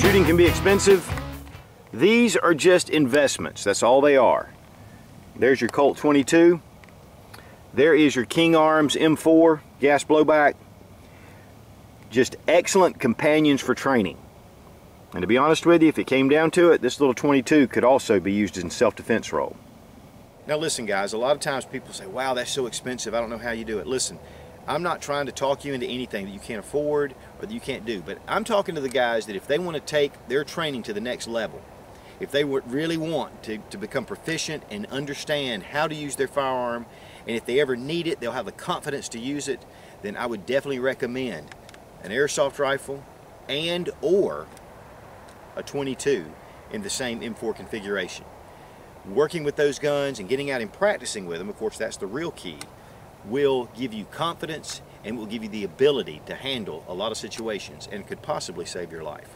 Shooting can be expensive. These are just investments. That's all they are. There's your Colt 22. There is your King Arms M4 gas blowback. Just excellent companions for training. And to be honest with you, if it came down to it, this little 22 could also be used in self-defense role. Now listen guys, a lot of times people say, wow, that's so expensive, I don't know how you do it. Listen, I'm not trying to talk you into anything that you can't afford or that you can't do, but I'm talking to the guys that if they want to take their training to the next level, if they really want to become proficient and understand how to use their firearm, and if they ever need it, they'll have the confidence to use it, then I would definitely recommend an airsoft rifle and or a 22 in the same M4 configuration. Working with those guns and getting out and practicing with them, of course that's the real key, will give you confidence and will give you the ability to handle a lot of situations and could possibly save your life.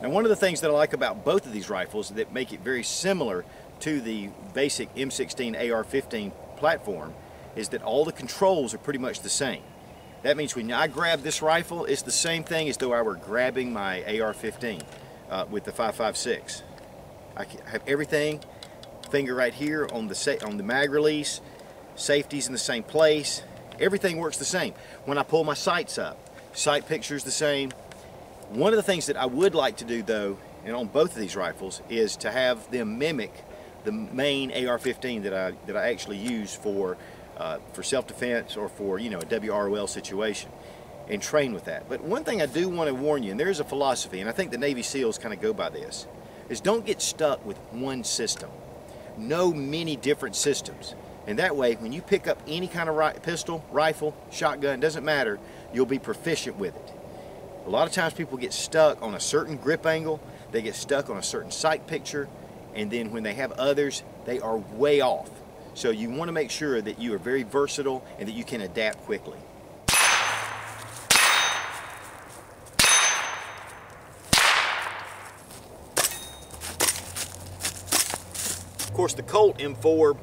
Now one of the things that I like about both of these rifles that make it very similar to the basic M16 AR-15 platform is that all the controls are pretty much the same. That means when I grab this rifle, it's the same thing as though I were grabbing my AR-15 with the 5.56. I have everything, finger right here on the mag release, safety's in the same place, everything works the same. When I pull my sights up, sight picture's the same. One of the things that I would like to do though, and on both of these rifles, is to have them mimic the main AR-15 that I actually use for self-defense or for, you know, a WROL situation, and train with that. But one thing I do want to warn you, and there is a philosophy, and I think the Navy SEALs kind of go by this, is don't get stuck with one system. Know many different systems. And that way, when you pick up any kind of pistol, rifle, shotgun, doesn't matter, you'll be proficient with it. A lot of times people get stuck on a certain grip angle, they get stuck on a certain sight picture, and then when they have others, they are way off. So you want to make sure that you are very versatile and that you can adapt quickly. Of course, the Colt M4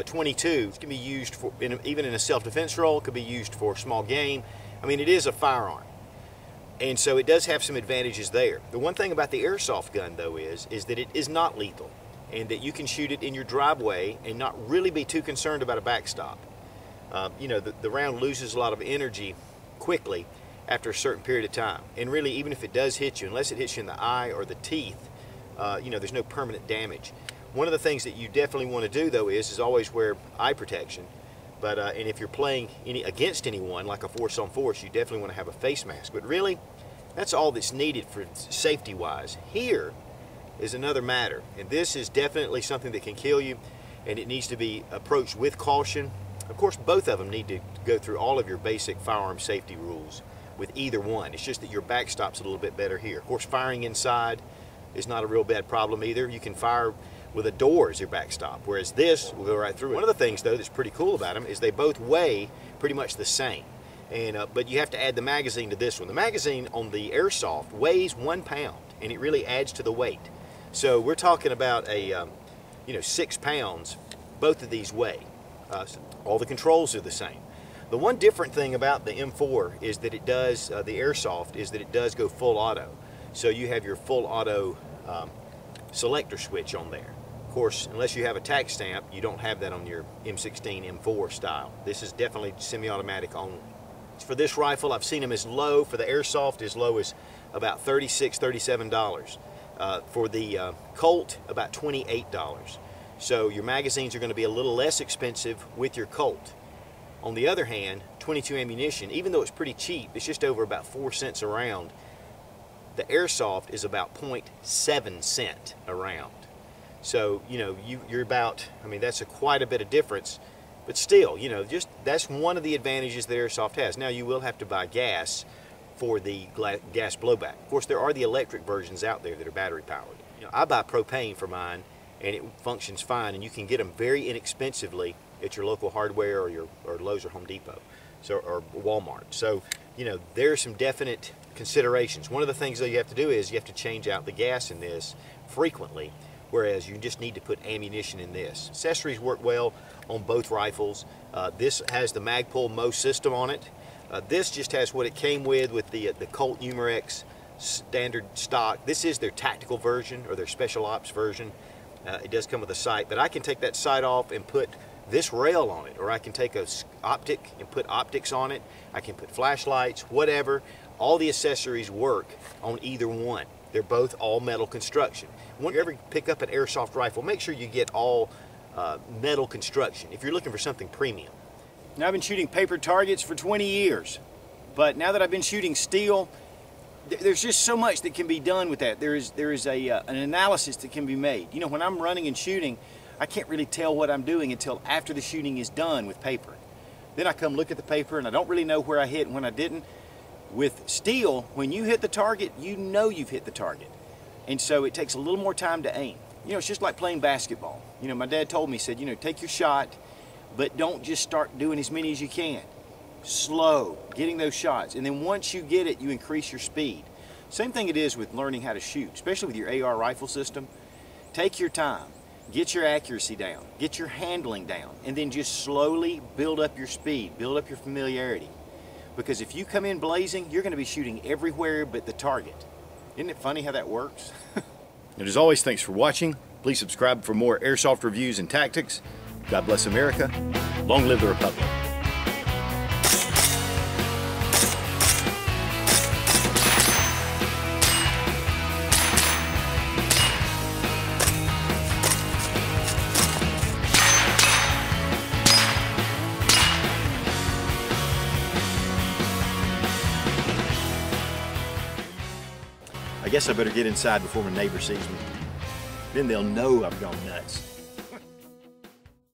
22 can be used for, even in a self-defense role, it could be used for small game. I mean, it is a firearm. And so it does have some advantages there. The one thing about the airsoft gun though is that it is not lethal, and that you can shoot it in your driveway and not really be too concerned about a backstop. You know, the round loses a lot of energy quickly after a certain period of time. And really, even if it does hit you, unless it hits you in the eye or the teeth, you know, there's no permanent damage. One of the things that you definitely want to do though is always wear eye protection. But, and if you're playing against anyone, like a force-on-force, you definitely want to have a face mask. But really, that's all that's needed for safety-wise. Here is another matter, and this is definitely something that can kill you, and it needs to be approached with caution. Of course, both of them need to go through all of your basic firearm safety rules with either one. It's just that your backstop's a little bit better here. Of course, firing inside is not a real bad problem either. You can fire with a door as your backstop, whereas this will go right through it. One of the things though that's pretty cool about them is they both weigh pretty much the same, and but you have to add the magazine to this one. The magazine on the airsoft weighs 1 pound, and it really adds to the weight. So we're talking about a you know, 6 pounds. Both of these weigh. So all the controls are the same. The one different thing about the M4 is that it does the airsoft is that it does go full auto. So you have your full auto selector switch on there. Of course, unless you have a tack stamp, you don't have that on your M16 M4 style. This is definitely semi-automatic only. For this rifle, I've seen them as low, for the airsoft, as low as about $36, $37. For the Colt, about $28. So your magazines are going to be a little less expensive with your Colt. On the other hand, 22 ammunition, even though it's pretty cheap, it's just over about 4 cents a round. The airsoft is about 0.7 cent a round. So, you know, you're about, I mean, that's quite a bit of difference, but still, you know, just that's one of the advantages that airsoft has. Now, you will have to buy gas for the gas blowback. Of course, there are the electric versions out there that are battery powered. You know, I buy propane for mine, and it functions fine, and you can get them very inexpensively at your local hardware or Lowe's or Home Depot, or Walmart. So, you know, there are some definite considerations. One of the things that you have to do is you have to change out the gas in this frequently, whereas you just need to put ammunition in this. Accessories work well on both rifles. This has the Magpul Mo system on it. This just has what it came with the Colt Numerex standard stock. This is their tactical version or their special ops version. It does come with a sight, but I can take that sight off and put this rail on it, or I can take a optic and put optics on it. I can put flashlights, whatever. All the accessories work on either one. They're both all metal construction. When you ever pick up an airsoft rifle, make sure you get all metal construction if you're looking for something premium. Now, I've been shooting paper targets for 20 years, but now that I've been shooting steel, there's just so much that can be done with that. There is an analysis that can be made. You know, when I'm running and shooting, I can't really tell what I'm doing until after the shooting is done with paper. Then I come look at the paper and I don't really know where I hit and when I didn't. With steel, when you hit the target, you know you've hit the target. And so it takes a little more time to aim. You know, it's just like playing basketball. You know, my dad told me, he said, you know, take your shot, but don't just start doing as many as you can. Slow, getting those shots. And then once you get it, you increase your speed. Same thing it is with learning how to shoot, especially with your AR rifle system. Take your time, get your accuracy down, get your handling down, and then just slowly build up your speed, build up your familiarity. Because if you come in blazing, you're going to be shooting everywhere but the target. Isn't it funny how that works? And as always, thanks for watching. Please subscribe for more airsoft reviews and tactics. God bless America. Long live the Republic. I guess I better get inside before my neighbor sees me. Then they'll know I've gone nuts.